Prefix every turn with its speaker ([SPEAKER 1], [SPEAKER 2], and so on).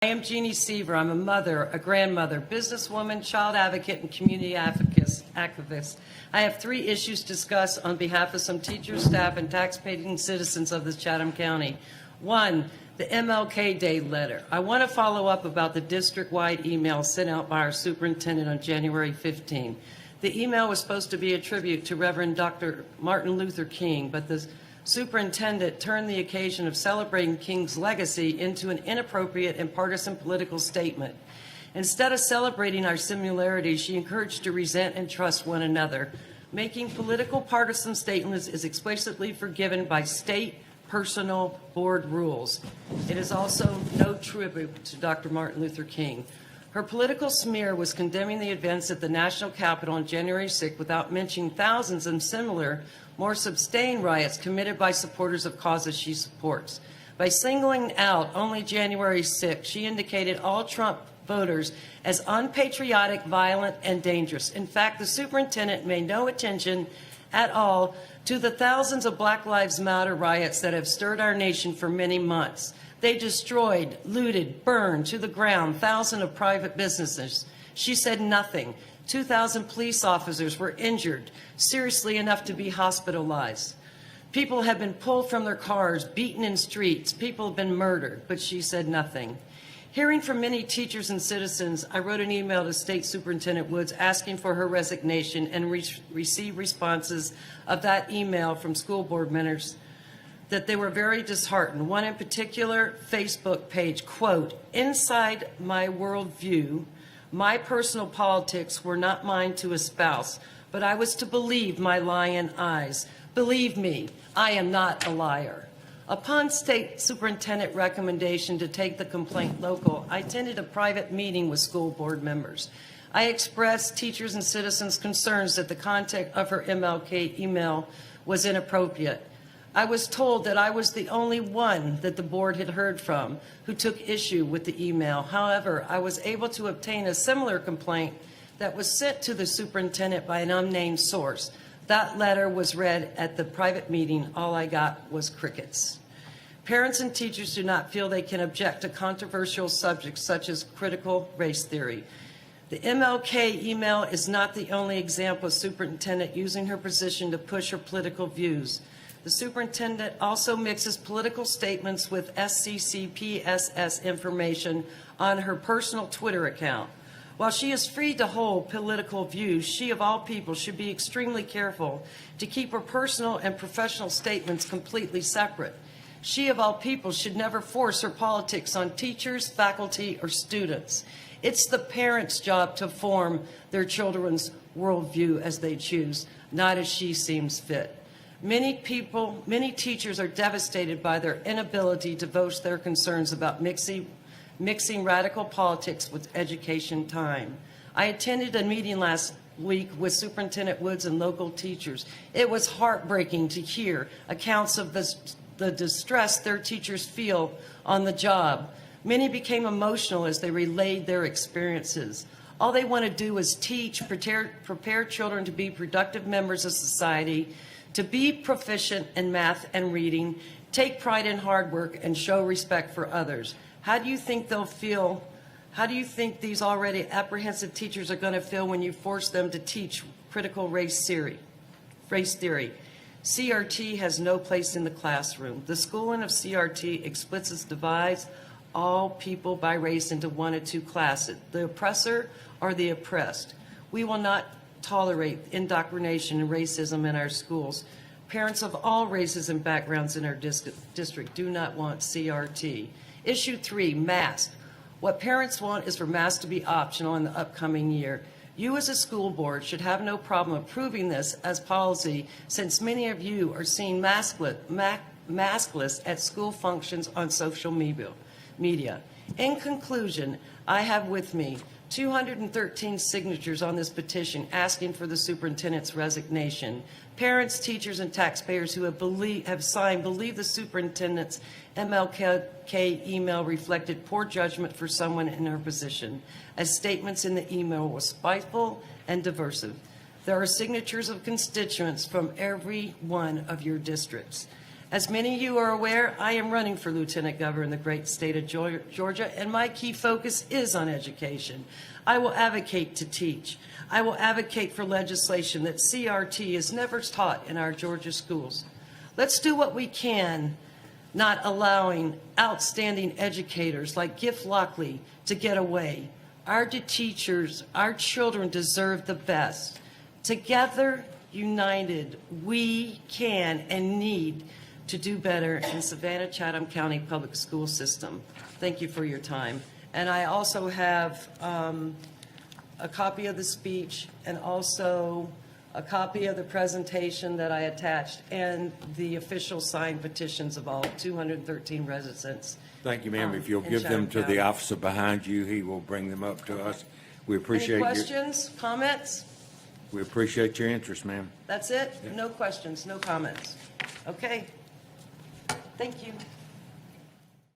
[SPEAKER 1] I am Jeanne Seaver. I'm a mother, a grandmother, businesswoman, child advocate, and community activist. I have 3 issues to discuss on behalf of some teachers, staff, and tax-paying citizens of this Chatham County. 1, the MLK Day letter. I want to follow up about the district-wide email sent out by our superintendent on January 15. The email was supposed to be a tribute to Reverend Dr. Martin Luther King, but the superintendent turned the occasion of celebrating King's legacy into an inappropriate and partisan political statement. Instead of celebrating our similarities, she encouraged to resent and trust one another. Making political partisan statements is explicitly forgiven by state personal board rules. It is also no tribute to Dr. Martin Luther King. Her political smear was condemning the events at the National Capitol on January 6 without mentioning thousands of similar, more sustained riots committed by supporters of causes she supports. By singling out only January 6, she indicated all Trump voters as unpatriotic, violent, and dangerous. In fact, the superintendent made no attention at all to the thousands of Black Lives Matter riots that have stirred our nation for many months. They destroyed, looted, burned to the ground thousands of private businesses. She said nothing. 2,000 police officers were injured, seriously enough to be hospitalized. People have been pulled from their cars, beaten in streets. People have been murdered, but she said nothing. Hearing from many teachers and citizens, I wrote an email to State Superintendent Woods asking for her resignation and received responses of that email from school board members that they were very disheartened. One in particular, Facebook page, quote, "Inside my worldview, my personal politics were not mine to espouse, but I was to believe my lion eyes. Believe me, I am not a liar." Upon State Superintendent recommendation to take the complaint local, I attended a private meeting with school board members. I expressed teachers and citizens' concerns that the content of her MLK email was inappropriate. I was told that I was the only one that the board had heard from who took issue with the email. However, I was able to obtain a similar complaint that was sent to the superintendent by an unnamed source. That letter was read at the private meeting. All I got was crickets. Parents and teachers do not feel they can object to controversial subjects such as critical race theory. The MLK email is not the only example of superintendent using her position to push her political views. The superintendent also mixes political statements with SCCPSS information on her personal Twitter account. While she is free to hold political views, she of all people should be extremely careful to keep her personal and professional statements completely separate. She of all people should never force her politics on teachers, faculty, or students. It's the parents' job to form their children's worldview as they choose, not as she seems fit. Many teachers are devastated by their inability to voice their concerns about mixing radical politics with education time. I attended a meeting last week with Superintendent Woods and local teachers. It was heartbreaking to hear accounts of the distress their teachers feel on the job. Many became emotional as they relayed their experiences. All they want to do is teach, prepare children to be productive members of society, to be proficient in math and reading, take pride in hard work, and show respect for others. How do you think they'll feel? How do you think these already apprehensive teachers are going to feel when you force them to teach critical race theory? CRT has no place in the classroom. The schooling of CRT explicitly divides all people by race into 1 or 2 classes, the oppressor or the oppressed. We will not tolerate indoctrination and racism in our schools. Parents of all races and backgrounds in our district do not want CRT. Issue 3, masks. What parents want is for masks to be optional in the upcoming year. You as a school board should have no problem approving this as policy, since many of you are seen maskless at school functions on social media. In conclusion, I have with me 213 signatures on this petition asking for the superintendent's resignation. Parents, teachers, and taxpayers who have signed believe the superintendent's MLK email reflected poor judgment for someone in her position, as statements in the email were spiteful and divisive. There are signatures of constituents from every one of your districts. As many of you are aware, I am running for Lieutenant Governor in the great state of Georgia, and my key focus is on education. I will advocate to teach. I will advocate for legislation that CRT is never taught in our Georgia schools. Let's do what we can, not allowing outstanding educators like Giff Lockley to get away. Our teachers, our children deserve the best. Together, united, we can and need to do better in Savannah Chatham County Public School System. Thank you for your time. And I also have a copy of the speech and also a copy of the presentation that I attached and the official signed petitions of all 213 residents.
[SPEAKER 2] Thank you, ma'am. If you'll
[SPEAKER 1] in
[SPEAKER 2] give them
[SPEAKER 1] Chatham
[SPEAKER 2] to
[SPEAKER 1] County.
[SPEAKER 2] the officer behind you, he will bring them up to us. We appreciate
[SPEAKER 1] Any
[SPEAKER 2] your,
[SPEAKER 1] questions, comments?
[SPEAKER 2] we appreciate your interest, ma'am.
[SPEAKER 1] That's it? No questions, no comments? Okay. Thank you.